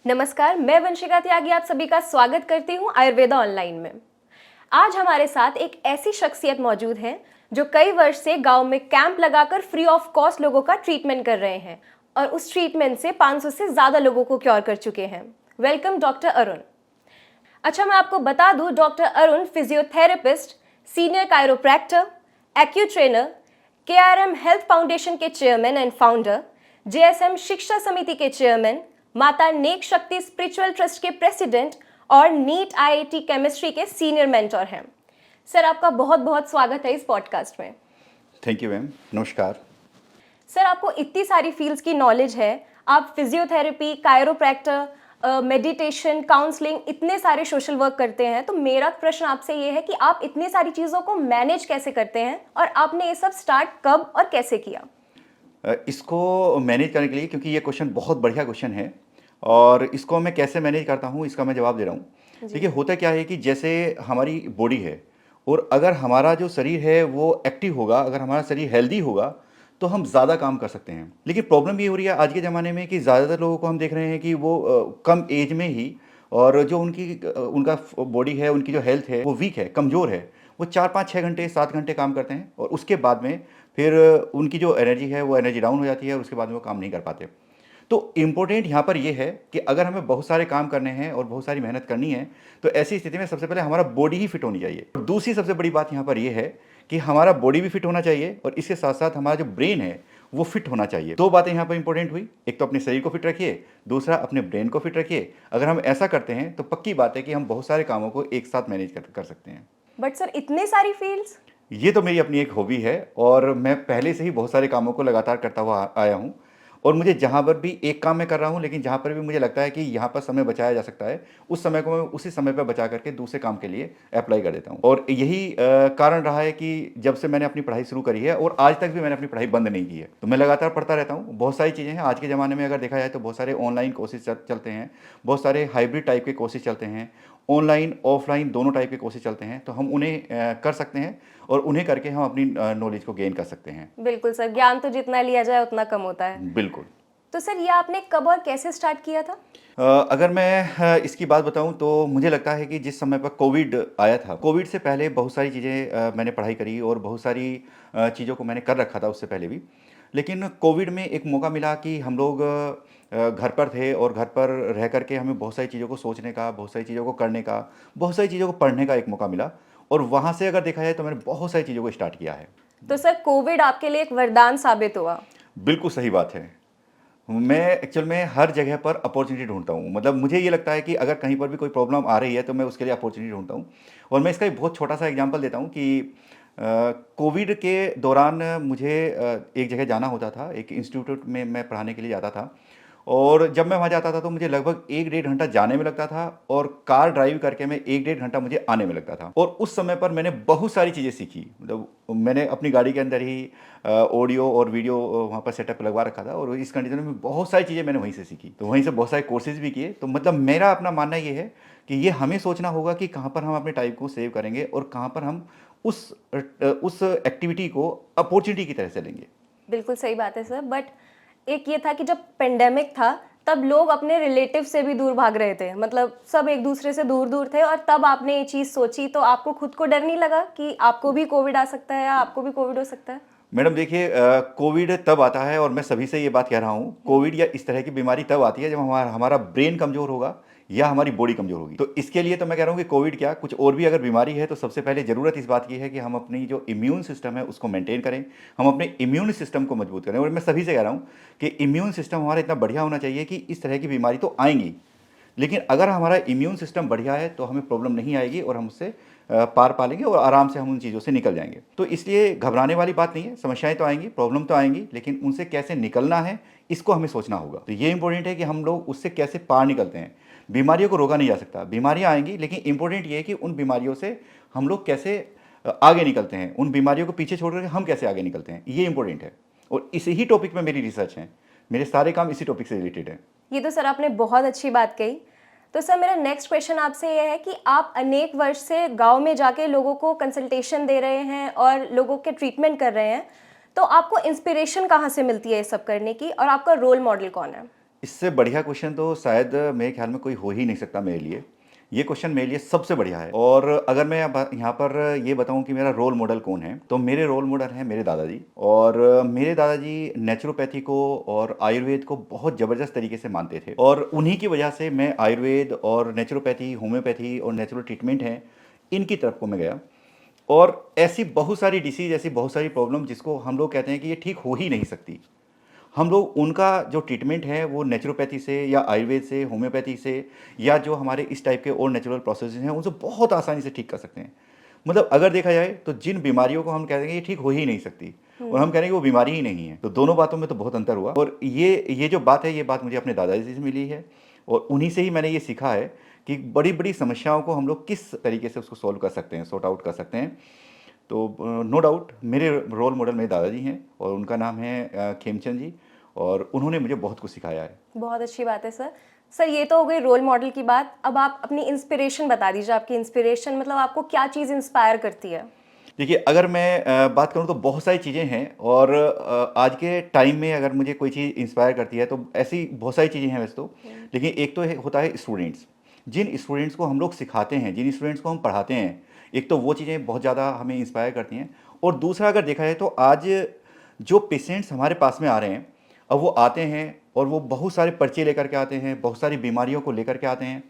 नमस्कार, मैं वंशिका त्यागी आप सभी का स्वागत करती हूँ आयुर्वेदा ऑनलाइन में। आज हमारे साथ एक ऐसी शख्सियत मौजूद है जो कई वर्ष से गांव में कैंप लगाकर फ्री ऑफ कॉस्ट लोगों का ट्रीटमेंट कर रहे हैं और उस ट्रीटमेंट से 500 से ज़्यादा लोगों को क्योर कर चुके हैं। Welcome doctor Arun. अच्छा, मैं आपको बता दूं, doctor Arun physiotherapist, senior chiropractor, acu trainer, KRM health foundation के chairman and founder, JSM Shiksha Samiti के chairman, Mata Nek Shakti spiritual trust के प्रेसिडेंट और नीट IIT केमिस्ट्री के सीनियर मेंटर हैं। सर, आपका बहुत बहुत स्वागत है इस पॉडकास्ट में। थैंक यू मैम, नमस्कार। सर, आपको इतनी सारी फील्ड्स की नॉलेज है, आप फिजियोथेरेपी, कायरोप्रैक्टर, मेडिटेशन, काउंसलिंग, इतने सारे सोशल वर्क करते हैं, तो मेरा प्रश्न आपसे ये है कि आप इतनी सारी चीज़ों को मैनेज कैसे करते हैं और आपने ये सब स्टार्ट कब और कैसे किया? इसको मैनेज करने के लिए, क्योंकि ये क्वेश्चन बहुत बढ़िया क्वेश्चन है और इसको मैं कैसे मैनेज करता हूँ इसका मैं जवाब दे रहा हूँ। देखिए, होता क्या है कि जैसे हमारी बॉडी है और अगर हमारा जो शरीर है वो एक्टिव होगा, अगर हमारा शरीर हेल्दी होगा तो हम ज़्यादा काम कर सकते हैं। लेकिन प्रॉब्लम ये हो रही है आज के ज़माने में कि ज़्यादातर लोगों को हम देख रहे हैं कि वो कम एज में ही और जो उनका बॉडी है, उनकी जो हेल्थ है वो वीक है, कमज़ोर है। वो 4 5 6 घंटे 7 घंटे काम करते हैं और उसके बाद में फिर उनकी जो एनर्जी है वो एनर्जी डाउन हो जाती है और उसके बाद में वो काम नहीं कर पाते। तो इम्पोर्टेंट यहाँ पर ये है कि अगर हमें बहुत सारे काम करने हैं और बहुत सारी मेहनत करनी है तो ऐसी स्थिति में सबसे पहले हमारा बॉडी ही फिट होनी चाहिए। और दूसरी सबसे बड़ी बात यहाँ पर ये है कि हमारा बॉडी भी फिट होना चाहिए और इसके साथ साथ हमारा जो ब्रेन है वो फिट होना चाहिए। दो बातें यहाँ पर इंपॉर्टेंट हुई, एक तो अपने शरीर को फिट रखिए, दूसरा अपने ब्रेन को फिट रखिए। अगर हम ऐसा करते हैं तो पक्की बात है कि हम बहुत सारे कामों को एक साथ मैनेज कर सकते हैं। बट सर, इतने सारी फील्ड्स? ये तो मेरी अपनी एक हॉबी है और मैं पहले से ही बहुत सारे कामों को लगातार करता हुआ आया हूँ और मुझे जहाँ पर भी एक काम मैं कर रहा हूँ, लेकिन जहाँ पर भी मुझे लगता है कि यहाँ पर समय बचाया जा सकता है, उस समय को मैं उसी समय पर बचा करके दूसरे काम के लिए अप्लाई कर देता हूँ। और यही कारण रहा है कि जब से मैंने अपनी पढ़ाई शुरू करी है और आज तक भी मैंने अपनी पढ़ाई बंद नहीं की है, तो मैं लगातार पढ़ता रहता हूँ। बहुत सारी चीज़ें हैं आज के ज़माने में, अगर देखा जाए तो बहुत सारे ऑनलाइन कोर्सेज चलते हैं, बहुत सारे हाइब्रिड टाइप के कोर्सेज चलते हैं, ऑनलाइन ऑफलाइन दोनों टाइप के कोर्सेज चलते हैं, तो हम उन्हें कर सकते हैं और उन्हें करके हम अपनी नॉलेज को गेन कर सकते हैं। बिल्कुल सर, ज्ञान तो जितना लिया जाए उतना कम होता है। बिल्कुल। तो सर, ये आपने कब और कैसे स्टार्ट किया था? अगर मैं इसकी बात बताऊं तो मुझे लगता है कि जिस समय पर कोविड आया था, कोविड से पहले बहुत सारी चीज़ें मैंने पढ़ाई करी और बहुत सारी चीज़ों को मैंने कर रखा था उससे पहले भी। लेकिन कोविड में एक मौका मिला कि हम लोग घर पर थे और घर पर रह कर के हमें बहुत सारी चीज़ों को सोचने का, बहुत सारी चीज़ों को करने का, बहुत सारी चीज़ों को पढ़ने का एक मौका मिला और वहाँ से अगर देखा जाए तो मैंने बहुत सारी चीज़ों को स्टार्ट किया है। तो सर, कोविड आपके लिए एक वरदान साबित हुआ? बिल्कुल सही बात है। मैं एक्चुअल में हर जगह पर अपॉर्चुनिटी ढूँढता हूँ। मतलब मुझे ये लगता है कि अगर कहीं पर भी कोई प्रॉब्लम आ रही है तो मैं उसके लिए अपॉर्चुनिटी ढूँढता हूँ। और मैं इसका एक बहुत छोटा-सा एग्जांपल देता हूँ कि कोविड के दौरान मुझे एक जगह जाना होता था, एक इंस्टीट्यूट में मैं पढ़ाने के लिए जाता था और जब मैं वहाँ जाता था तो मुझे लगभग 1 डेढ़ घंटा जाने में लगता था और कार ड्राइव करके मैं 1 डेढ़ घंटा मुझे आने में लगता था। और उस समय पर मैंने बहुत सारी चीज़ें सीखी। मतलब मैंने अपनी गाड़ी के अंदर ही ऑडियो और वीडियो वहाँ पर सेटअप लगवा रखा था और इस कंडीशन में बहुत सारी चीज़ें मैंने वहीं से सीखी। तो वहीं से बहुत सारे कोर्सेज़ भी किए। तो मतलब मेरा अपना मानना ये है कि ये हमें सोचना होगा कि कहाँ पर हम अपने टाइम को सेव करेंगे और कहाँ पर हम उस एक्टिविटी को अपॉर्चुनिटी की तरह से लेंगे। बिल्कुल सही बात है सर, बट एक ये था कि जब पेंडेमिक था तब लोग अपने रिलेटिव से भी दूर भाग रहे थे, मतलब सब एक दूसरे से दूर दूर थे और तब आपने ये चीज़ सोची, तो आपको खुद को डर नहीं लगा कि आपको भी कोविड आ सकता है या आपको भी कोविड हो सकता है? मैडम देखिए, कोविड तब आता है और मैं सभी से ये बात कह रहा हूँ, कोविड या इस तरह की बीमारी तब आती है जब हमारा ब्रेन कमज़ोर होगा या हमारी बॉडी कमज़ोर होगी। तो इसके लिए तो मैं कह रहा हूँ कि कोविड क्या, कुछ और भी अगर बीमारी है तो सबसे पहले ज़रूरत इस बात की है कि हम अपनी जो इम्यून सिस्टम है उसको मेंटेन करें, हम अपने इम्यून सिस्टम को मजबूत करें। और मैं सभी से कह रहा हूँ कि इम्यून सिस्टम हमारा इतना बढ़िया होना चाहिए कि इस तरह की बीमारी तो आएंगी, लेकिन अगर हमारा इम्यून सिस्टम बढ़िया है तो हमें प्रॉब्लम नहीं आएगी और हम उससे पार पा लेंगे और आराम से हम उन चीज़ों से निकल जाएंगे। तो इसलिए घबराने वाली बात नहीं है, समस्याएं तो आएंगी, प्रॉब्लम तो आएंगी, लेकिन उनसे कैसे निकलना है इसको हमें सोचना होगा। तो ये इंपॉर्टेंट है कि हम लोग उससे कैसे पार निकलते हैं। बीमारियों को रोका नहीं जा सकता, बीमारियां आएंगी, लेकिन इंपॉर्टेंट ये है कि उन बीमारियों से हम लोग कैसे आगे निकलते हैं, उन बीमारियों को पीछे छोड़ करके हम कैसे आगे निकलते हैं, ये इंपॉर्टेंट है। और इसी ही टॉपिक में मेरी रिसर्च है, मेरे सारे काम इसी टॉपिक से रिलेटेड है। ये तो सर आपने बहुत अच्छी बात कही। तो सर, मेरा नेक्स्ट क्वेश्चन आपसे ये है कि आप अनेक वर्ष से गांव में जाके लोगों को कंसल्टेशन दे रहे हैं और लोगों के ट्रीटमेंट कर रहे हैं, तो आपको इंस्पिरेशन कहाँ से मिलती है ये सब करने की और आपका रोल मॉडल कौन है? इससे बढ़िया क्वेश्चन तो शायद मेरे ख्याल में कोई हो ही नहीं सकता मेरे लिए। ये क्वेश्चन मेरे लिए सबसे बढ़िया है। और अगर मैं अब यहाँ पर ये बताऊँ कि मेरा रोल मॉडल कौन है, तो मेरे रोल मॉडल हैं मेरे दादाजी। और मेरे दादाजी नेचुरोपैथी को और आयुर्वेद को बहुत ज़बरदस्त तरीके से मानते थे, और उन्हीं की वजह से मैं आयुर्वेद और नेचुरोपैथी, होम्योपैथी और नेचुरल ट्रीटमेंट हैं, इनकी तरफ को मैं गया। और ऐसी बहुत सारी डिसीज़, ऐसी बहुत सारी प्रॉब्लम जिसको हम लोग कहते हैं कि ये ठीक हो ही नहीं सकती, हम लोग उनका जो ट्रीटमेंट है वो नेचुरोपैथी से या आयुर्वेद से, होम्योपैथी से, या जो हमारे इस टाइप के और नेचुरल प्रोसेसेस हैं उनसे बहुत आसानी से ठीक कर सकते हैं। मतलब अगर देखा जाए तो जिन बीमारियों को हम कहते हैं कि ये ठीक हो ही नहीं सकती, और हम कह रहे हैं कि वो बीमारी ही नहीं है, तो दोनों बातों में तो बहुत अंतर हुआ। और ये जो बात है, ये बात मुझे अपने दादाजी से मिली है, और उन्हीं से ही मैंने ये सीखा है कि बड़ी बड़ी समस्याओं को हम लोग किस तरीके से उसको सॉल्व कर सकते हैं, सॉर्ट आउट कर सकते हैं। तो नो डाउट मेरे रोल मॉडल मेरे दादाजी हैं, और उनका नाम है खेमचंद जी, और उन्होंने मुझे बहुत कुछ सिखाया है। बहुत अच्छी बात है सर। सर ये तो हो गई रोल मॉडल की बात, अब आप अपनी इंस्पिरेशन बता दीजिए। आपकी इंस्पिरेशन मतलब आपको क्या चीज़ इंस्पायर करती है? देखिए, अगर मैं बात करूँ तो बहुत सारी चीज़ें हैं, और आज के टाइम में अगर मुझे कोई चीज़ इंस्पायर करती है तो ऐसी बहुत सारी चीज़ें हैं वैसे तो। लेकिन एक तो होता है स्टूडेंट्स, जिन स्टूडेंट्स को हम लोग सिखाते हैं, जिन स्टूडेंट्स को हम पढ़ाते हैं, एक तो वो चीज़ें बहुत ज़्यादा हमें इंस्पायर करती हैं। और दूसरा अगर देखा जाए तो आज जो पेशेंट्स हमारे पास में आ रहे हैं, अब वो आते हैं और वो बहुत सारे पर्चे लेकर के आते हैं, बहुत सारी बीमारियों को लेकर के आते हैं।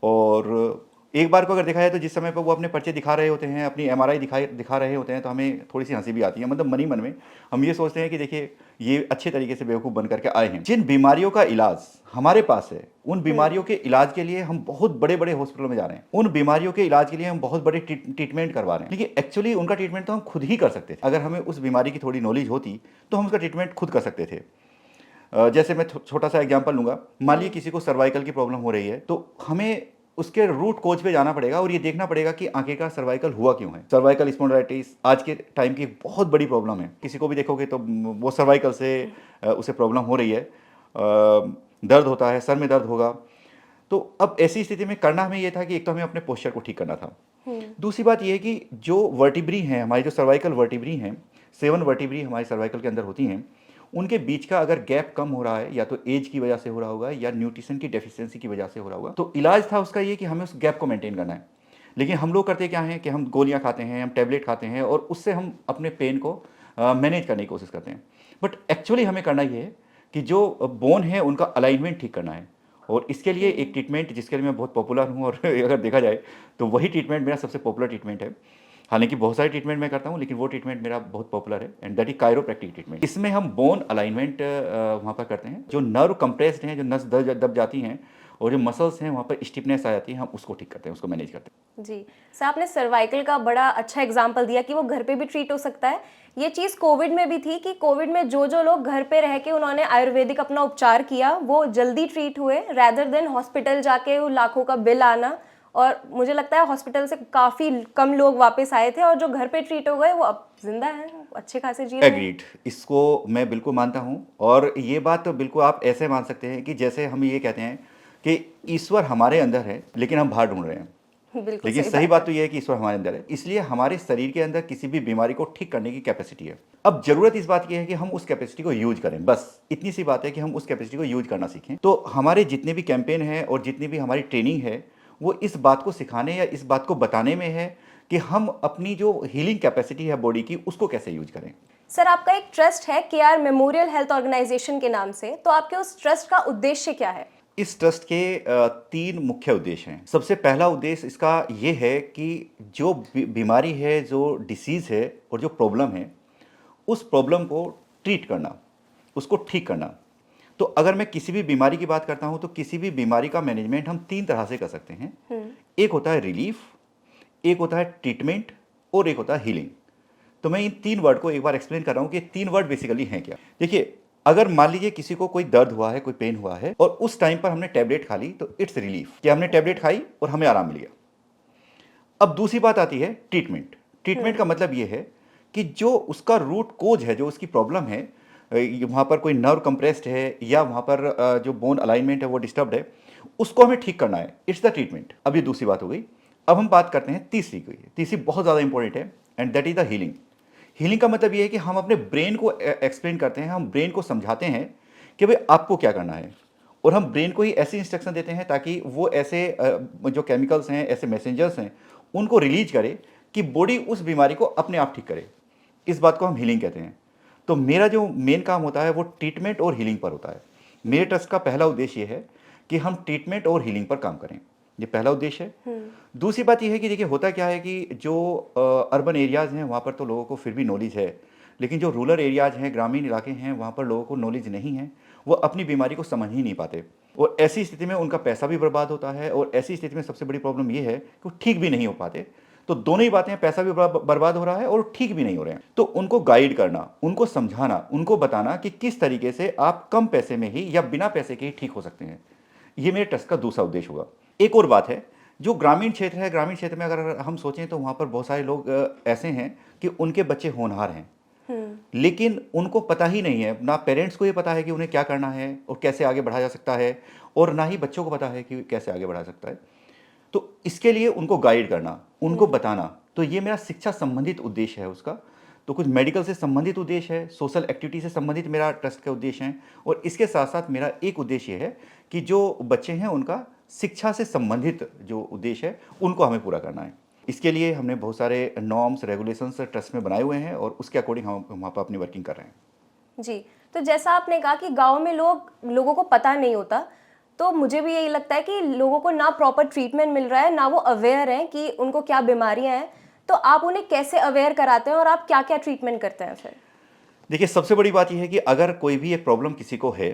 और एक बार को अगर देखा जाए तो जिस समय पर वो अपने पर्चे दिखा रहे होते हैं, अपनी एमआरआई दिखा रहे होते हैं, तो हमें थोड़ी सी हंसी भी आती है। मतलब मन ही मन में हम ये सोचते हैं कि देखिए, ये अच्छे तरीके से बेवकूफ़ बन करके आए हैं। जिन बीमारियों का इलाज हमारे पास है, उन बीमारियों के इलाज के लिए हम बहुत बड़े बड़े हॉस्पिटलों में जा रहे हैं, उन बीमारियों के इलाज के लिए हम बहुत बड़े ट्रीटमेंट करवा रहे हैं। लेकिन एक्चुअली उनका ट्रीटमेंट तो हम खुद ही कर सकते थे। अगर हमें उस बीमारी की थोड़ी नॉलेज होती तो हम उसका ट्रीटमेंट खुद कर सकते थे। जैसे मैं छोटा सा एग्जांपल लूँगा, मान लीजिए किसी को सर्वाइकल की प्रॉब्लम हो रही है, तो हमें उसके रूट कोज पे जाना पड़ेगा और ये देखना पड़ेगा कि आखिरकार सर्वाइकल हुआ क्यों है। सर्वाइकल स्पॉन्डिलाइटिस आज के टाइम की एक बहुत बड़ी प्रॉब्लम है। किसी को भी देखोगे तो वो सर्वाइकल से उसे प्रॉब्लम हो रही है, दर्द होता है, सर में दर्द होगा। तो अब ऐसी स्थिति में करना हमें ये था कि एक तो हमें अपने पोस्चर को ठीक करना था। दूसरी बात ये है कि जो वर्टिब्री हैं, हमारी जो सर्वाइकल वर्टिब्री हैं, 7 वर्टिब्री हमारी सर्वाइकल के अंदर होती हैं, उनके बीच का अगर गैप कम हो रहा है, या तो एज की वजह से हो रहा होगा या न्यूट्रिशन की डेफिशिएंसी की वजह से हो रहा होगा, तो इलाज था उसका ये कि हमें उस गैप को मेंटेन करना है। लेकिन हम लोग करते क्या हैं कि हम गोलियां खाते हैं, हम टैबलेट खाते हैं, और उससे हम अपने पेन को मैनेज करने की कोशिश करते हैं। बट एक्चुअली हमें करना ये है कि जो बोन है उनका अलाइनमेंट ठीक करना है। और इसके लिए एक ट्रीटमेंट जिसके लिए मैं बहुत पॉपुलर हूँ, और अगर देखा जाए तो वही ट्रीटमेंट मेरा सबसे पॉपुलर ट्रीटमेंट है। हालांकि बहुत सारे ट्रीटमेंट मैं करता हूँ, लेकिन वो ट्रीटमेंट मेरा बहुत पॉपुलर है, and that is chiropractic treatment. इसमें हम बोन अलाइनमेंट वहाँ पर करते हैं। जो नर्व कंप्रेस्ड हैं, जो नस दब जाती हैं, और जो मसल्स हैं वहाँ पर स्टिफनेस आ जाती है, हम उसको ठीक करते हैं, उसको मैनेज करते हैं। जी सर, आपने सर्वाइकल का बड़ा अच्छा एग्जाम्पल दिया कि वो घर पे भी ट्रीट हो सकता है। ये चीज़ कोविड में भी थी कि कोविड में जो जो लोग घर पे रह के उन्होंने आयुर्वेदिक अपना उपचार किया, वो जल्दी ट्रीट हुए, रैदर देन हॉस्पिटल जाके वो लाखों का बिल आना। और मुझे लगता है हॉस्पिटल से काफ़ी कम लोग वापस आए थे, और जो घर पे ट्रीट हो गए वो अब जिंदा हैं, अच्छे खासे जी रहे हैं। एग्रीड, इसको मैं बिल्कुल मानता हूँ। और ये बात तो बिल्कुल आप ऐसे मान सकते हैं कि जैसे हम ये कहते हैं कि ईश्वर हमारे अंदर है, लेकिन हम बाहर ढूंढ रहे हैं। बिल्कुल लेकिन सही बात तो यह है कि ईश्वर हमारे अंदर है, इसलिए हमारे शरीर के अंदर किसी भी बीमारी को ठीक करने की कैपेसिटी है। अब जरूरत इस बात की है कि हम उस कैपेसिटी को यूज करें, बस इतनी सी बात है कि हम उस कैपेसिटी को यूज करना सीखें। तो हमारे जितने भी कैंपेन हैं और जितनी भी हमारी ट्रेनिंग है, वो इस बात को सिखाने या इस बात को बताने में है कि हम अपनी जो हीलिंग कैपेसिटी है बॉडी की, उसको कैसे यूज करें। सर, आपका एक ट्रस्ट है केआर मेमोरियल हेल्थ ऑर्गेनाइजेशन के नाम से, तो आपके उस ट्रस्ट का उद्देश्य क्या है? इस ट्रस्ट के 3 मुख्य उद्देश्य हैं। सबसे पहला उद्देश्य इसका ये है कि जो बीमारी है, जो डिसीज़ है और जो प्रॉब्लम है, उस प्रॉब्लम को ट्रीट करना, उसको ठीक करना। तो अगर मैं किसी भी बीमारी की बात करता हूँ, तो किसी भी बीमारी का मैनेजमेंट हम 3 तरह से कर सकते हैं। एक होता है रिलीफ, एक होता है ट्रीटमेंट, और एक होता है हीलिंग। तो मैं इन 3 वर्ड को एक बार एक्सप्लेन कर रहा हूँ कि 3 वर्ड बेसिकली हैं क्या। देखिए, अगर मान लीजिए किसी को कोई दर्द हुआ है, कोई पेन हुआ है, और उस टाइम पर हमने टैबलेट खा ली, तो इट्स रिलीफ कि हमने टैबलेट खाई और हमें आराम मिल गया। अब दूसरी बात आती है ट्रीटमेंट। ट्रीटमेंट का मतलब ये है कि जो उसका रूट कोज है, जो उसकी प्रॉब्लम है, वहाँ पर कोई नर्व कंप्रेस्ड है, या वहाँ पर जो बोन अलाइनमेंट है वो डिस्टर्ब्ड है, उसको हमें ठीक करना है। It's the treatment. अब ये दूसरी बात हो गई। अब हम बात करते हैं तीसरी की। तीसरी बहुत ज़्यादा इंपॉर्टेंट है, and that is the healing. Healing का मतलब ये है कि हम अपने ब्रेन को एक्सप्लेन करते हैं, हम ब्रेन को समझाते हैं कि भाई आपको क्या करना है, और हम ब्रेन को ही ऐसी इंस्ट्रक्शन देते हैं ताकि वो ऐसे जो केमिकल्स हैं, ऐसे मैसेंजर्स हैं, उनको रिलीज करे कि बॉडी उस बीमारी को अपने आप ठीक करे। इस बात को हम हीलिंग कहते हैं। तो मेरा जो मेन काम होता है वो ट्रीटमेंट और हीलिंग पर होता है। मेरे ट्रस्ट का पहला उद्देश्य ये है कि हम ट्रीटमेंट और हीलिंग पर काम करें, ये पहला उद्देश्य है। दूसरी बात यह है कि देखिए होता क्या है कि जो अर्बन एरियाज़ हैं वहाँ पर तो लोगों को फिर भी नॉलेज है, लेकिन जो रूरल एरियाज़ हैं, ग्रामीण इलाके हैं, वहाँ पर लोगों को नॉलेज नहीं है, वो अपनी बीमारी को समझ ही नहीं पाते और ऐसी स्थिति में उनका पैसा भी बर्बाद होता है और ऐसी स्थिति में सबसे बड़ी प्रॉब्लम ये है कि वो ठीक भी नहीं हो पाते। तो दोनों ही बातें, पैसा भी बर्बाद हो रहा है और ठीक भी नहीं हो रहे हैं। तो उनको गाइड करना, उनको समझाना, उनको बताना कि किस तरीके से आप कम पैसे में ही या बिना पैसे के ही ठीक हो सकते हैं, ये मेरे ट्रस्ट का दूसरा उद्देश्य होगा। एक और बात है, जो ग्रामीण क्षेत्र है, ग्रामीण क्षेत्र में अगर हम सोचें तो वहाँ पर बहुत सारे लोग ऐसे हैं कि उनके बच्चे होनहार हैं, लेकिन उनको पता ही नहीं है, ना पेरेंट्स को ये पता है कि उन्हें क्या करना है और कैसे आगे बढ़ाया जा सकता है, और ना ही बच्चों को पता है कि कैसे आगे बढ़ा सकता है। तो इसके लिए उनको गाइड करना, उनको बताना, तो ये मेरा शिक्षा संबंधित उद्देश्य है उसका। तो कुछ मेडिकल से संबंधित उद्देश्य है, सोशल एक्टिविटी से संबंधित मेरा ट्रस्ट के उद्देश्य हैं, और इसके साथ साथ मेरा एक उद्देश्य है कि जो बच्चे हैं उनका शिक्षा से संबंधित जो उद्देश्य है उनको हमें पूरा करना है। इसके लिए हमने बहुत सारे नॉर्म्स, रेगुलेशंस ट्रस्ट में बनाए हुए हैं और उसके अकॉर्डिंग हम वहाँ पर अपनी वर्किंग कर रहे हैं। जी, तो जैसा आपने कहा कि गांव में लोगों को पता नहीं होता, तो मुझे भी यही लगता है कि लोगों को ना प्रॉपर ट्रीटमेंट मिल रहा है, ना वो अवेयर हैं कि उनको क्या बीमारियां हैं। तो आप उन्हें कैसे अवेयर कराते हैं और आप क्या क्या ट्रीटमेंट करते हैं फिर? देखिए, सबसे बड़ी बात यह है कि अगर कोई भी एक प्रॉब्लम किसी को है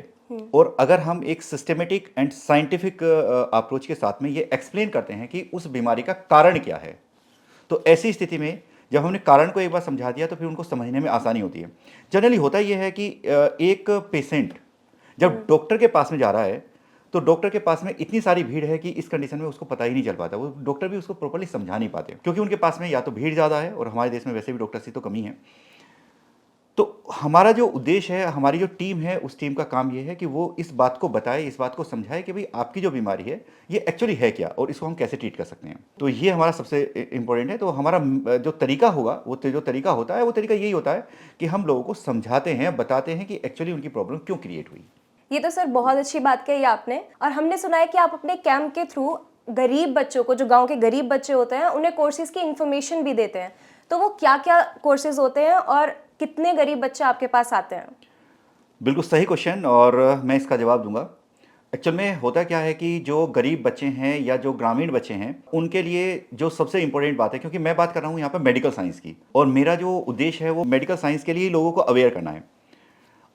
और अगर हम एक सिस्टमेटिक एंड साइंटिफिक अप्रोच के साथ में ये एक्सप्लेन करते हैं कि उस बीमारी का कारण क्या है, तो ऐसी स्थिति में जब हमने कारण को एक बार समझा दिया तो फिर उनको समझने में आसानी होती है। जनरली होता यह है कि एक पेशेंट जब डॉक्टर के पास में जा रहा है तो डॉक्टर के पास में इतनी सारी भीड़ है कि इस कंडीशन में उसको पता ही नहीं चल पाता, वो डॉक्टर भी उसको प्रॉपर्ली समझा नहीं पाते क्योंकि उनके पास में या तो भीड़ ज़्यादा है और हमारे देश में वैसे भी डॉक्टर्स की तो कमी है। तो हमारा जो उद्देश्य है, हमारी जो टीम है, उस टीम का काम ये है कि वो इस बात को बताए, इस बात को समझाए कि भाई आपकी जो बीमारी है ये एक्चुअली है क्या और इसको हम कैसे ट्रीट कर सकते हैं। तो ये हमारा सबसे इम्पोर्टेंट है। तो हमारा जो तरीका होगा, वो जो तरीका होता है, वो तरीका यही होता है कि हम लोगों को समझाते हैं, बताते हैं कि एक्चुअली उनकी प्रॉब्लम क्यों क्रिएट हुई। ये तो सर बहुत अच्छी बात कही आपने। और हमने सुना है कि आप अपने कैंप के थ्रू गरीब बच्चों को, जो गांव के गरीब बच्चे होते हैं, उन्हें कोर्सेज की इन्फॉर्मेशन भी देते हैं। तो वो क्या क्या कोर्सेज होते हैं और कितने गरीब बच्चे आपके पास आते हैं? बिल्कुल सही क्वेश्चन, और मैं इसका जवाब दूंगा। एक्चुअल में होता क्या है कि जो गरीब बच्चे हैं या जो ग्रामीण बच्चे हैं, उनके लिए जो सबसे इंपॉर्टेंट बात है, क्योंकि मैं बात कर रहा हूँ यहाँ पर मेडिकल साइंस की, और मेरा जो उद्देश्य है वो मेडिकल साइंस के लिए लोगों को अवेयर करना है।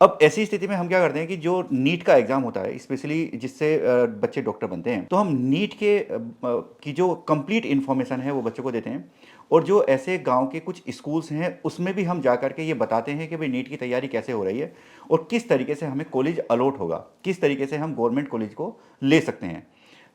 अब ऐसी स्थिति में हम क्या करते हैं कि जो नीट का एग्जाम होता है, स्पेशली जिससे बच्चे डॉक्टर बनते हैं, तो हम नीट के की जो कंप्लीट इन्फॉर्मेशन है वो बच्चों को देते हैं। और जो ऐसे गांव के कुछ स्कूल्स हैं उसमें भी हम जा करके ये बताते हैं कि भाई नीट की तैयारी कैसे हो रही है और किस तरीके से हमें कॉलेज अलॉट होगा, किस तरीके से हम गवर्नमेंट कॉलेज को ले सकते हैं।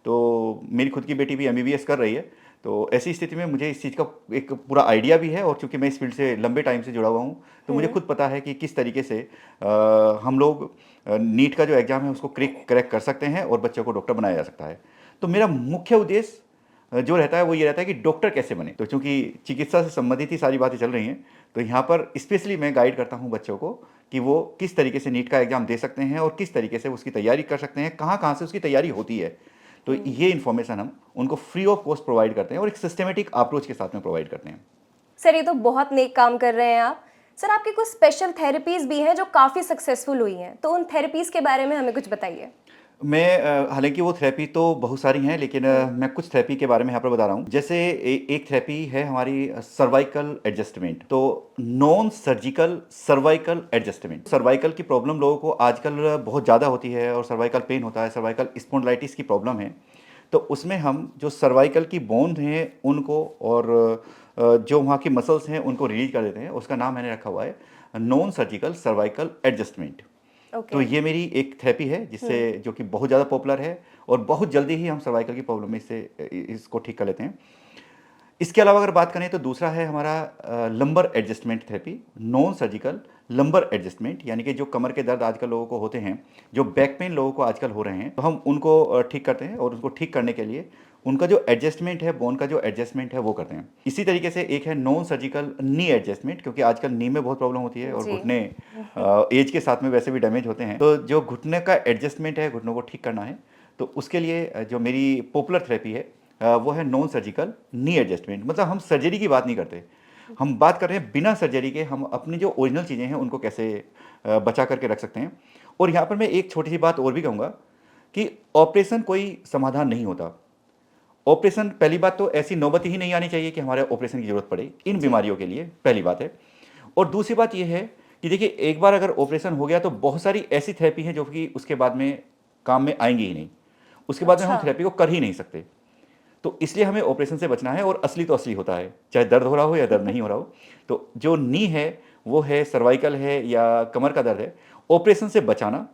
तो मेरी खुद की बेटी भी एमबीबीएस कर रही है, तो ऐसी स्थिति में मुझे इस चीज़ का एक पूरा आइडिया भी है, और चूंकि मैं इस फील्ड से लंबे टाइम से जुड़ा हुआ हूँ तो मुझे खुद पता है कि किस तरीके से हम लोग नीट का जो एग्ज़ाम है उसको क्रैक कर सकते हैं और बच्चों को डॉक्टर बनाया जा सकता है। तो मेरा मुख्य उद्देश्य जो रहता है वो ये रहता है कि डॉक्टर कैसे बने। तो चूंकि चिकित्सा से संबंधित ही सारी बातें चल रही हैं, तो यहाँ पर स्पेशली मैं गाइड करता हूँ बच्चों को कि वो किस तरीके से नीट का एग्ज़ाम दे सकते हैं और किस तरीके से उसकी तैयारी कर सकते हैं, कहाँ कहाँ से उसकी तैयारी होती है। तो ये इन्फॉर्मेशन हम उनको फ्री ऑफ कॉस्ट प्रोवाइड करते हैं और एक सिस्टमेटिक अप्रोच के साथ में प्रोवाइड करते हैं। सर, ये तो बहुत नेक काम कर रहे हैं आप। सर, आपकी कुछ स्पेशल थेरेपीज भी हैं जो काफ़ी सक्सेसफुल हुई हैं, तो उन थेरेपीज के बारे में हमें कुछ बताइए। मैं हालांकि वो थेरेपी तो बहुत सारी हैं, लेकिन मैं कुछ थेरेपी के बारे में यहाँ पर बता रहा हूँ। जैसे एक थेरेपी है हमारी सर्वाइकल एडजस्टमेंट, तो non surgical cervical adjustment. Cervical की प्रॉब्लम लोगों को आजकल बहुत ज़्यादा होती है और सर्वाइकल पेन होता है, सर्वाइकल स्पॉन्डिलाइटिस की प्रॉब्लम है। तो उसमें हम जो सर्वाइकल की बोन हैं उनको और जो वहाँ की मसल्स हैं उनको रिलीज कर देते हैं। उसका नाम मैंने रखा हुआ है नॉन सर्जिकल सर्वाइकल एडजस्टमेंट। तो ये मेरी एक थेरेपी है जिससे, जो कि बहुत ज़्यादा पॉपुलर है और बहुत जल्दी ही हम सर्वाइकल की प्रॉब्लम में इसको ठीक कर लेते हैं। इसके अलावा अगर बात करें तो दूसरा है हमारा lumbar adjustment therapy, non surgical lumbar adjustment, यानी कि जो कमर के दर्द आजकल लोगों को होते हैं, जो बैक पेन लोगों को आजकल हो रहे हैं, तो हम उनको ठीक करते हैं और उनको ठीक करने के लिए उनका जो एडजस्टमेंट है, बोन का जो एडजस्टमेंट है वो करते हैं। इसी तरीके से एक है नॉन सर्जिकल नी एडजस्टमेंट, क्योंकि आजकल नी में बहुत प्रॉब्लम होती है और जी। घुटने एज के साथ में वैसे भी डैमेज होते हैं। तो जो घुटने का एडजस्टमेंट है, घुटनों को ठीक करना है, तो उसके लिए जो मेरी पॉपुलर थेरेपी है वो है नॉन सर्जिकल नी एडजस्टमेंट। मतलब हम सर्जरी की बात नहीं करते, हम बात कर रहे हैं बिना सर्जरी के हम अपनी जो ओरिजिनल चीज़ें हैं उनको कैसे बचा करके रख सकते हैं। और यहाँ पर मैं एक छोटी सी बात और भी कहूँगा कि ऑपरेशन कोई समाधान नहीं होता। ऑपरेशन, पहली बात तो ऐसी नौबत ही नहीं आनी चाहिए कि हमारे ऑपरेशन की जरूरत पड़े इन बीमारियों के लिए, पहली बात है। और दूसरी बात यह है कि देखिए, एक बार अगर ऑपरेशन हो गया तो बहुत सारी ऐसी थेरेपी है जो कि उसके बाद में काम में आएंगी ही नहीं, उसके बाद में हम अच्छा। थेरेपी को कर ही नहीं सकते। तो इसलिए हमें ऑपरेशन से बचना है, और असली तो असली होता है, चाहे दर्द हो रहा हो या दर्द नहीं हो रहा हो। तो जो नी है वो है, सर्वाइकल है या कमर का दर्द है, ऑपरेशन से बचाना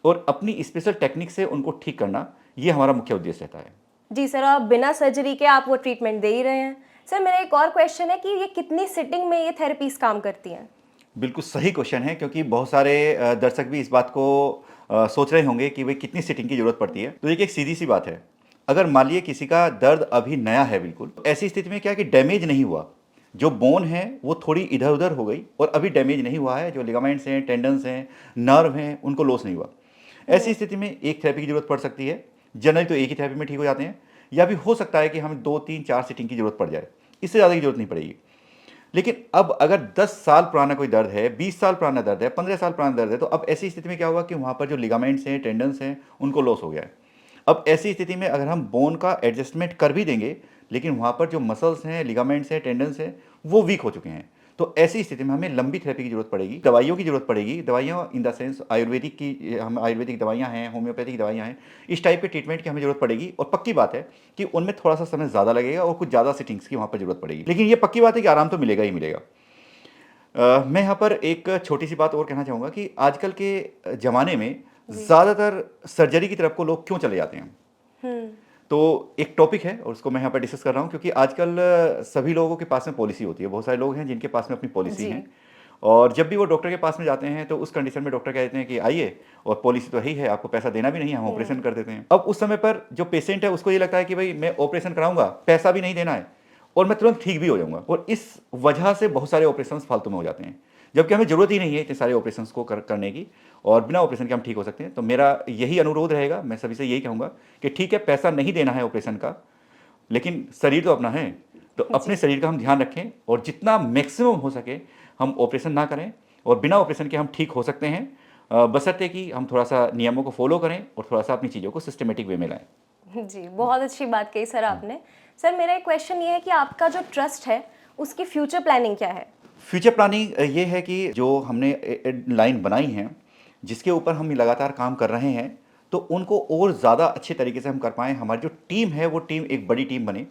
और अपनी स्पेशल टेक्निक से उनको ठीक करना, ये हमारा मुख्य उद्देश्य रहता है। जी सर, आप बिना सर्जरी के आप वो ट्रीटमेंट दे ही रहे हैं। सर, मेरा एक और क्वेश्चन है कि ये कितनी सिटिंग में ये थेरेपीज काम करती हैं? बिल्कुल सही क्वेश्चन है, क्योंकि बहुत सारे दर्शक भी इस बात को सोच रहे होंगे कि भाई कितनी सिटिंग की जरूरत पड़ती है। तो देखिए, एक सीधी सी बात है, अगर मान लिए किसी का दर्द अभी नया है बिल्कुल, तो ऐसी स्थिति में क्या है कि डैमेज नहीं हुआ, जो बोन है वो थोड़ी इधर उधर हो गई और अभी डैमेज नहीं हुआ है, जो लिगामेंट्स हैं, टेंडन्स हैं, नर्व हैं, उनको लॉस नहीं हुआ, ऐसी स्थिति में एक थेरेपी की जरूरत पड़ सकती है। जनरली तो एक ही थेरेपी में ठीक हो जाते हैं, या भी हो सकता है कि हमें 2 3 4 सिटिंग की जरूरत पड़ जाए, इससे ज़्यादा की जरूरत नहीं पड़ेगी। लेकिन अब अगर 10 साल पुराना कोई दर्द है, 20 साल पुराना दर्द है, 15 साल पुराना दर्द है, तो अब ऐसी स्थिति में क्या होगा कि वहाँ पर जो लिगामेंट्स हैं, टेंडन्स हैं, उनको लॉस हो गया है। अब ऐसी स्थिति में अगर हम बोन का एडजस्टमेंट कर भी देंगे, लेकिन वहाँ पर जो मसल्स हैं, लिगामेंट्स हैं, टेंडन्स हैं, वो वीक हो चुके हैं, तो ऐसी स्थिति में हमें लंबी थेरेपी की जरूरत पड़ेगी, दवाइयों की जरूरत पड़ेगी। दवाइयाँ इन द सेंस आयुर्वेदिक की, हम आयुर्वेदिक दवाइयाँ हैं, होम्योपैथिक दवाइयाँ हैं, इस टाइप के ट्रीटमेंट की हमें जरूरत पड़ेगी। और पक्की बात है कि उनमें थोड़ा सा समय ज़्यादा लगेगा और कुछ ज़्यादा सिटिंग्स की वहाँ पर जरूरत पड़ेगी, लेकिन ये पक्की बात है कि आराम तो मिलेगा ही मिलेगा। मैं यहाँ पर एक छोटी सी बात और कहना चाहूँगा कि आजकल के ज़माने में ज़्यादातर सर्जरी की तरफ को लोग क्यों चले जाते हैं। तो एक टॉपिक है और उसको मैं यहाँ पर डिस्कस कर रहा हूँ, क्योंकि आजकल सभी लोगों के पास में पॉलिसी होती है, बहुत सारे लोग हैं जिनके पास में अपनी पॉलिसी जी। है, और जब भी वो डॉक्टर के पास में जाते हैं तो उस कंडीशन में डॉक्टर कह देते हैं कि आइए, और पॉलिसी तो है ही है, आपको पैसा देना भी नहीं है, हम ऑपरेशन कर देते हैं। अब उस समय पर जो पेशेंट है उसको ये लगता है कि भाई मैं ऑपरेशन कराऊंगा, पैसा भी नहीं देना है और मैं तुरंत ठीक भी हो जाऊंगा, और इस वजह से बहुत सारे ऑपरेशन फालतू में हो जाते हैं, जबकि हमें जरूरत ही नहीं है इतने सारे ऑपरेशन को करने की, और बिना ऑपरेशन के हम ठीक हो सकते हैं। तो मेरा यही अनुरोध रहेगा, मैं सभी से यही कहूँगा कि ठीक है, पैसा नहीं देना है ऑपरेशन का, लेकिन शरीर तो अपना है, तो अपने शरीर का हम ध्यान रखें, और जितना मैक्सिमम हो सके हम ऑपरेशन ना करें, और बिना ऑपरेशन के हम ठीक हो सकते हैं, बशर्ते कि हम थोड़ा सा नियमों को फॉलो करें और थोड़ा सा अपनी चीज़ों को सिस्टमेटिक वे में लाएं। जी, बहुत अच्छी बात कही सर आपने। सर, मेरा एक क्वेश्चन ये है कि आपका जो ट्रस्ट है उसकी फ्यूचर प्लानिंग क्या है? फ्यूचर प्लानिंग ये है कि जो हमने लाइन बनाई है, जिसके ऊपर हम लगातार काम कर रहे हैं, तो उनको और ज़्यादा अच्छे तरीके से हम कर पाएँ, हमारी जो टीम है वो टीम एक बड़ी टीम बने।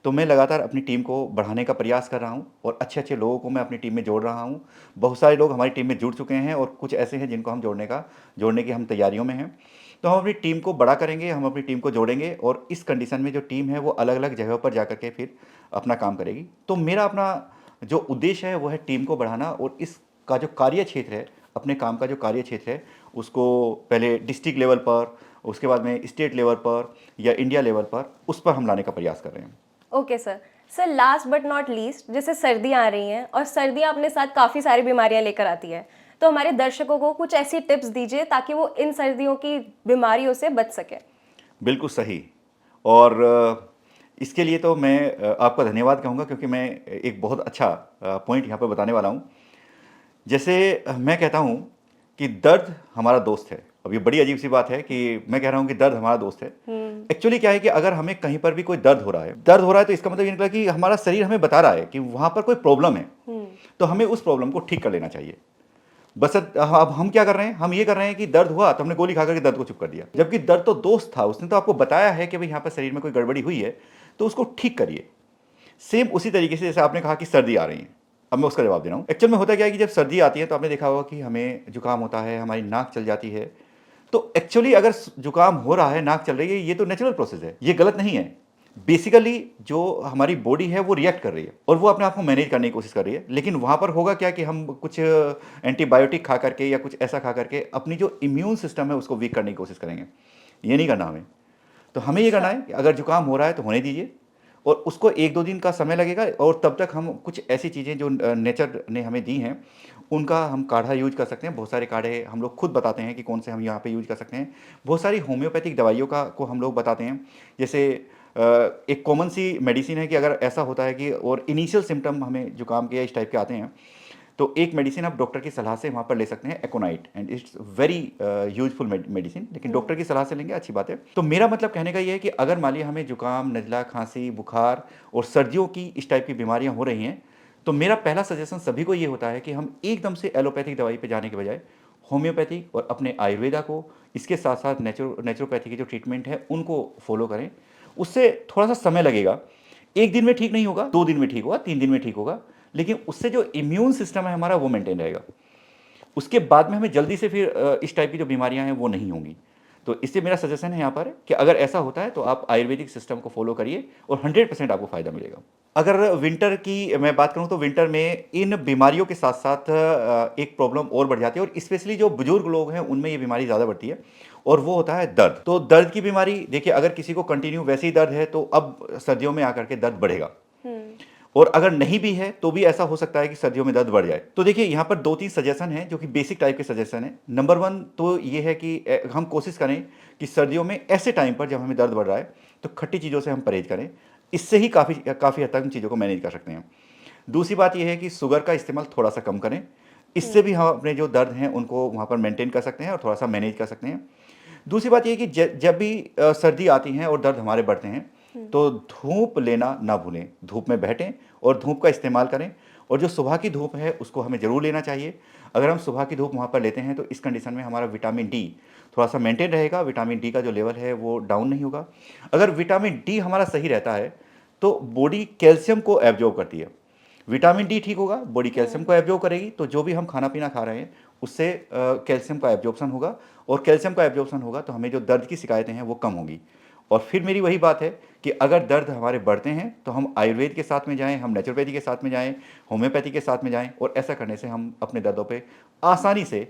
तो मैं लगातार अपनी टीम को बढ़ाने का प्रयास कर रहा हूँ, और अच्छे अच्छे लोगों को मैं अपनी टीम में जोड़ रहा हूँ। बहुत सारे लोग हमारी टीम में जुड़ चुके हैं, और कुछ ऐसे हैं जिनको हम जोड़ने की हम तैयारियों में हैं। तो हम अपनी टीम को बड़ा करेंगे, हम अपनी टीम को जोड़ेंगे, और इस कंडीशन में जो टीम है वो अलग अलग जगहों पर जा कर के फिर अपना काम करेगी। तो मेरा अपना जो उद्देश्य है वो है टीम को बढ़ाना, और इसका जो कार्य क्षेत्र है, अपने काम का जो कार्य क्षेत्र है, उसको पहले डिस्ट्रिक्ट लेवल पर, उसके बाद में स्टेट लेवल पर या इंडिया लेवल पर, उस पर हम लाने का प्रयास कर रहे हैं। Okay sir. Sir, last but not least, जैसे सर्दियाँ आ रही हैं और सर्दियाँ अपने साथ काफ़ी सारी बीमारियाँ लेकर आती है, तो हमारे दर्शकों को कुछ ऐसी टिप्स दीजिए ताकि वो इन सर्दियों की बीमारियों से बच सके। बिल्कुल सही। और इसके लिए तो मैं आपका धन्यवाद कहूँगा, क्योंकि मैं एक बहुत अच्छा पॉइंट यहाँ पर बताने वाला हूँ। जैसे मैं कहता हूँ कि दर्द हमारा दोस्त है। अब ये बड़ी अजीब सी बात है कि मैं कह रहा हूँ कि दर्द हमारा दोस्त है। एक्चुअली क्या है कि अगर हमें कहीं पर भी कोई दर्द हो रहा है तो इसका मतलब ये निकला कि हमारा शरीर हमें बता रहा है कि वहाँ पर कोई प्रॉब्लम है, तो हमें उस प्रॉब्लम को ठीक कर लेना चाहिए। बस अब हम क्या कर रहे हैं, हम ये कर रहे हैं कि दर्द हुआ तो हमने गोली खा करके दर्द को चुप कर दिया, जबकि दर्द तो दोस्त था, उसने तो आपको बताया है कि भाई यहाँ पर शरीर में कोई गड़बड़ी हुई है, तो उसको ठीक करिए। सेम उसी तरीके से जैसे आपने कहा कि सर्दी आ रही है, अब मैं उसका जवाब दे रहा हूँ। एक्चुअल में होता क्या है कि जब सर्दी आती है तो आपने देखा होगा कि हमें जुकाम होता है, हमारी नाक चल जाती है। तो एक्चुअली अगर जुकाम हो रहा है, नाक चल रही है, ये तो नेचुरल प्रोसेस है, ये गलत नहीं है। बेसिकली जो हमारी बॉडी है वो रिएक्ट कर रही है और वो अपने आप को मैनेज करने की कोशिश कर रही है। लेकिन वहाँ पर होगा क्या कि हम कुछ एंटीबायोटिक खा करके या कुछ ऐसा खा करके अपनी जो इम्यून सिस्टम है उसको वीक करने की कोशिश करेंगे। ये नहीं करना हमें। तो हमें ये करना है कि अगर जुकाम हो रहा है तो होने दीजिए, और उसको 1-2 दिन का समय लगेगा, और तब तक हम कुछ ऐसी चीज़ें जो नेचर ने हमें दी हैं, उनका हम काढ़ा यूज़ कर सकते हैं। बहुत सारे काढ़े हम लोग खुद बताते हैं कि कौन से हम यहाँ पे यूज़ कर सकते हैं। बहुत सारी होम्योपैथिक दवाइयों का को हम लोग बताते हैं। जैसे एक कॉमन सी मेडिसिन है कि अगर ऐसा होता है कि और इनिशियल सिम्पटम हमें जुकाम के या इस टाइप के आते हैं, तो एक मेडिसिन आप डॉक्टर की सलाह से वहाँ पर ले सकते हैं, aconite, and it's very useful medicine. लेकिन डॉक्टर की सलाह से लेंगे, अच्छी बात है। तो मेरा मतलब कहने का ये है कि अगर मान लिया हमें जुकाम, नज़ला, खांसी, बुखार और सर्दियों की इस टाइप की बीमारियाँ हो रही हैं, तो मेरा पहला सजेशन सभी को ये होता है कि हम एकदम से एलोपैथिक दवाई पे जाने के बजाय होम्योपैथिक और अपने आयुर्वेदा को, इसके साथ साथ नेचुरोपैथी की जो ट्रीटमेंट है उनको फॉलो करें। उससे थोड़ा सा समय लगेगा, 1 दिन में ठीक नहीं होगा, 2 दिन में ठीक होगा, 3 दिन में ठीक होगा, लेकिन उससे जो इम्यून सिस्टम है हमारा वो मेंटेन रहेगा। उसके बाद में हमें जल्दी से फिर इस टाइप की जो बीमारियां हैं वो नहीं होंगी। तो इससे मेरा सजेशन है यहाँ पर कि अगर ऐसा होता है तो आप आयुर्वेदिक सिस्टम को फॉलो करिए और 100% आपको फ़ायदा मिलेगा। अगर विंटर की मैं बात करूँ तो विंटर में इन बीमारियों के साथ साथ एक प्रॉब्लम और बढ़ जाती है, और स्पेशली जो बुजुर्ग लोग हैं उनमें ये बीमारी ज़्यादा बढ़ती है, और वो होता है दर्द। तो दर्द की बीमारी देखिए, अगर किसी को कंटिन्यू वैसे ही दर्द है तो अब सर्दियों में आकर के दर्द बढ़ेगा, और अगर नहीं भी है तो भी ऐसा हो सकता है कि सर्दियों में दर्द बढ़ जाए। तो देखिए यहाँ पर 2-3 सजेशन हैं जो कि बेसिक टाइप के सजेशन हैं। नंबर 1 तो ये है कि हम कोशिश करें कि सर्दियों में ऐसे टाइम पर जब हमें दर्द बढ़ रहा है तो खट्टी चीज़ों से हम परहेज करें। इससे ही काफ़ी हद तक हम चीज़ों को मैनेज कर सकते हैं। दूसरी बात यह है कि शुगर का इस्तेमाल थोड़ा सा कम करें। इससे भी हम अपने जो दर्द हैं उनको वहाँ पर मेंटेन कर सकते हैं और थोड़ा सा मैनेज कर सकते हैं। दूसरी बात ये है कि जब भी सर्दी आती है और दर्द हमारे बढ़ते हैं, तो धूप लेना ना भूलें। धूप में बैठें और धूप का इस्तेमाल करें, और जो सुबह की धूप है उसको हमें ज़रूर लेना चाहिए। अगर हम सुबह की धूप वहाँ पर लेते हैं तो इस कंडीशन में हमारा विटामिन डी थोड़ा सा मेंटेन रहेगा, विटामिन डी का जो लेवल है वो डाउन नहीं होगा। अगर विटामिन डी हमारा सही रहता है तो बॉडी कैल्शियम को एब्जॉर्ब करती है। विटामिन डी ठीक होगा, बॉडी कैल्शियम को एब्जॉर्ब करेगी, तो जो भी हम खाना पीना खा रहे हैं उससे कैल्शियम का एब्जॉर्प्शन होगा, और कैल्शियम का एब्जॉर्प्शन होगा तो हमें जो दर्द की शिकायतें हैं वो कम होंगी। और फिर मेरी वही बात है कि अगर दर्द हमारे बढ़ते हैं तो हम आयुर्वेद के साथ में जाएं, हम नेचुरोपैथी के साथ में जाएं, होम्योपैथी के साथ में जाएं, और ऐसा करने से हम अपने दर्दों पे आसानी से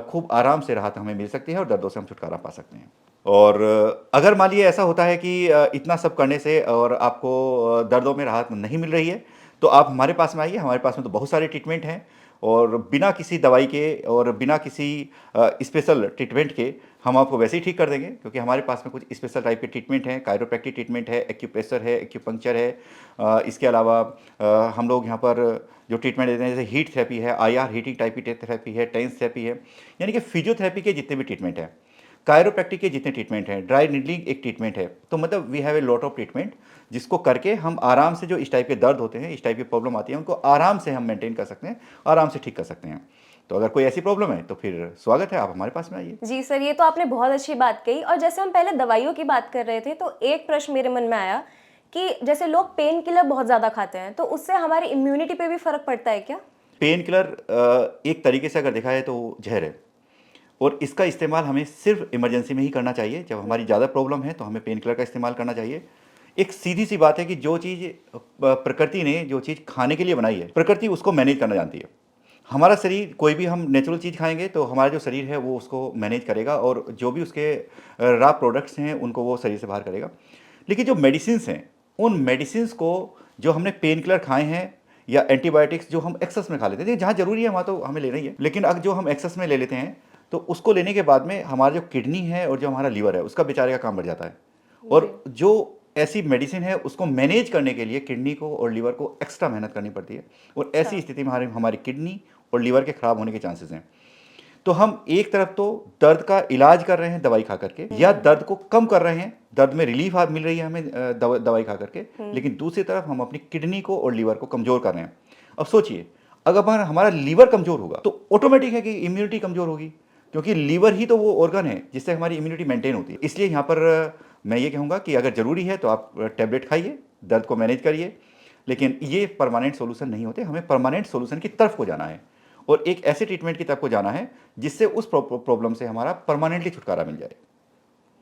खूब आराम से राहत हमें मिल सकती है और दर्दों से हम छुटकारा पा सकते हैं। और अगर मान लीजिए ऐसा होता है कि इतना सब करने से और आपको दर्दों में राहत नहीं मिल रही है, तो आप हमारे पास में आइए। हमारे पास में तो बहुत सारे ट्रीटमेंट हैं, और बिना किसी दवाई के और बिना किसी स्पेशल ट्रीटमेंट के हम आपको वैसे ही ठीक कर देंगे, क्योंकि हमारे पास में कुछ स्पेशल टाइप के ट्रीटमेंट हैं। कायरोप्रैक्टिक ट्रीटमेंट है, एक्यूप्रेशर है, एक्यूपंक्चर है। इसके अलावा हम लोग यहाँ पर जो ट्रीटमेंट देते हैं जैसे हीट थेरेपी है, आईआर हीटिंग टाइप की थेरेपी है, टेंस थेरेपी है, यानी कि फिजियोथेरेपी के जितने भी ट्रीटमेंट हैं, कायरोप्रैक्टिक के जितने ट्रीटमेंट हैं, ड्राई नीडलिंग एक ट्रीटमेंट है। तो मतलब we have a lot of treatment, जिसको करके हम आराम से जो इस टाइप के दर्द होते हैं, इस टाइप की प्रॉब्लम आती है, उनको आराम से हम मेंटेन कर सकते हैं, आराम से ठीक कर सकते हैं। तो अगर कोई ऐसी प्रॉब्लम है तो फिर स्वागत है, आप हमारे पास में आइए। जी सर, ये तो आपने बहुत अच्छी बात कही। और जैसे हम पहले दवाइयों की बात कर रहे थे तो एक प्रश्न मेरे मन में आया कि जैसे लोग पेन किलर बहुत ज़्यादा खाते हैं तो उससे हमारी इम्यूनिटी पे भी फर्क पड़ता है क्या? पेन किलर एक तरीके से अगर देखा जाए तो जहर है, और इसका इस्तेमाल हमें सिर्फ इमरजेंसी में ही करना चाहिए। जब हमारी ज़्यादा प्रॉब्लम है तो हमें पेन किलर का इस्तेमाल करना चाहिए। एक सीधी सी बात है कि जो चीज़ प्रकृति ने जो चीज़ खाने के लिए बनाई है, प्रकृति उसको मैनेज करना जानती है। हमारा शरीर, कोई भी हम नेचुरल चीज़ खाएंगे तो हमारा जो शरीर है वो उसको मैनेज करेगा, और जो भी उसके रॉ प्रोडक्ट्स हैं उनको वो शरीर से बाहर करेगा। लेकिन जो मेडिसिन्स हैं, उन मेडिसिन्स को जो हमने पेन किलर खाए हैं या एंटीबायोटिक्स जो हम एक्सेस में खा लेते हैं, जहाँ ज़रूरी है वहाँ तो हमें लेना ही है, लेकिन अब जो हम एक्सेस में ले लेते हैं तो उसको लेने के बाद में हमारा जो किडनी है और जो हमारा लीवर है उसका बेचारे का काम बढ़ जाता है। और जो ऐसी मेडिसिन है उसको मैनेज करने के लिए किडनी को और लीवर को एक्स्ट्रा मेहनत करनी पड़ती है, और ऐसी स्थिति में हमारी किडनी और लीवर के खराब होने के चांसेस हैं। तो हम एक तरफ तो दर्द का इलाज कर रहे हैं दवाई खा करके, या दर्द को कम कर रहे हैं, दर्द में रिलीफ मिल रही है हमें दवाई खा करके, लेकिन दूसरी तरफ हम अपनी किडनी को और लीवर को कमज़ोर कर रहे हैं। अब सोचिए, अगर हमारा लीवर कमज़ोर होगा तो ऑटोमेटिक है कि इम्यूनिटी कमज़ोर होगी, क्योंकि लीवर ही तो वो ऑर्गन है जिससे हमारी इम्यूनिटी मेंटेन होती है। इसलिए यहाँ पर मैं ये कहूँगा कि अगर ज़रूरी है तो आप टैबलेट खाइए, दर्द को मैनेज करिए, लेकिन ये परमानेंट सोल्यूशन नहीं होते। हमें परमानेंट सोल्यूशन की तरफ को जाना है, और एक ऐसे ट्रीटमेंट की तरफ को जाना है जिससे उस प्रॉब्लम से हमारा परमानेंटली छुटकारा मिल जाए।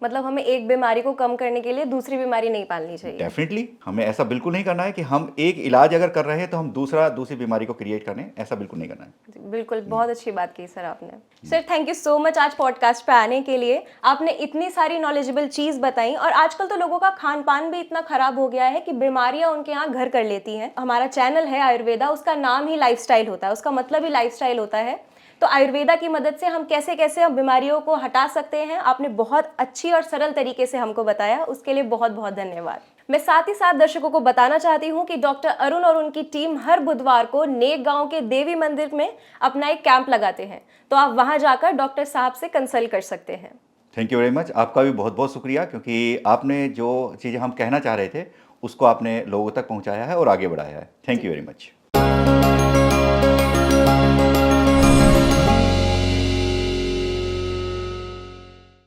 मतलब हमें एक बीमारी को कम करने के लिए दूसरी बीमारी नहीं पालनी चाहिए। डेफिनेटली हमें ऐसा बिल्कुल नहीं करना है कि हम एक इलाज अगर कर रहे हैं तो हम दूसरी बीमारी को क्रिएट करें, ऐसा बिल्कुल नहीं करना है। जी, बिल्कुल, बहुत अच्छी बात की सर आपने। Sir thank you so much आज पॉडकास्ट पे आने के लिए। आपने इतनी सारी नॉलेजेबल चीज़ बताई, और आजकल तो लोगों का खान पान भी इतना खराब हो गया है कि बीमारियां उनके यहाँ घर कर लेती हैं। हमारा चैनल है आयुर्वेदा, उसका नाम ही लाइफस्टाइल होता है, उसका मतलब ही लाइफस्टाइल होता है। तो आयुर्वेदा की मदद से हम कैसे कैसे हम बीमारियों को हटा सकते हैं, आपने बहुत अच्छी और सरल तरीके से हमको बताया, उसके लिए बहुत बहुत धन्यवाद। मैं साथ ही साथ दर्शकों को बताना चाहती हूँ कि डॉक्टर अरुण और उनकी टीम हर बुधवार को नेक गांव के देवी मंदिर में अपना एक कैंप लगाते हैं, तो आप वहां जाकर डॉक्टर साहब से कंसल्ट कर सकते हैं। थैंक यू वेरी मच, आपका भी बहुत बहुत शुक्रिया, क्योंकि आपने जो चीज़ें हम कहना चाह रहे थे उसको आपने लोगों तक पहुंचाया है और आगे बढ़ाया है। Thank you very much.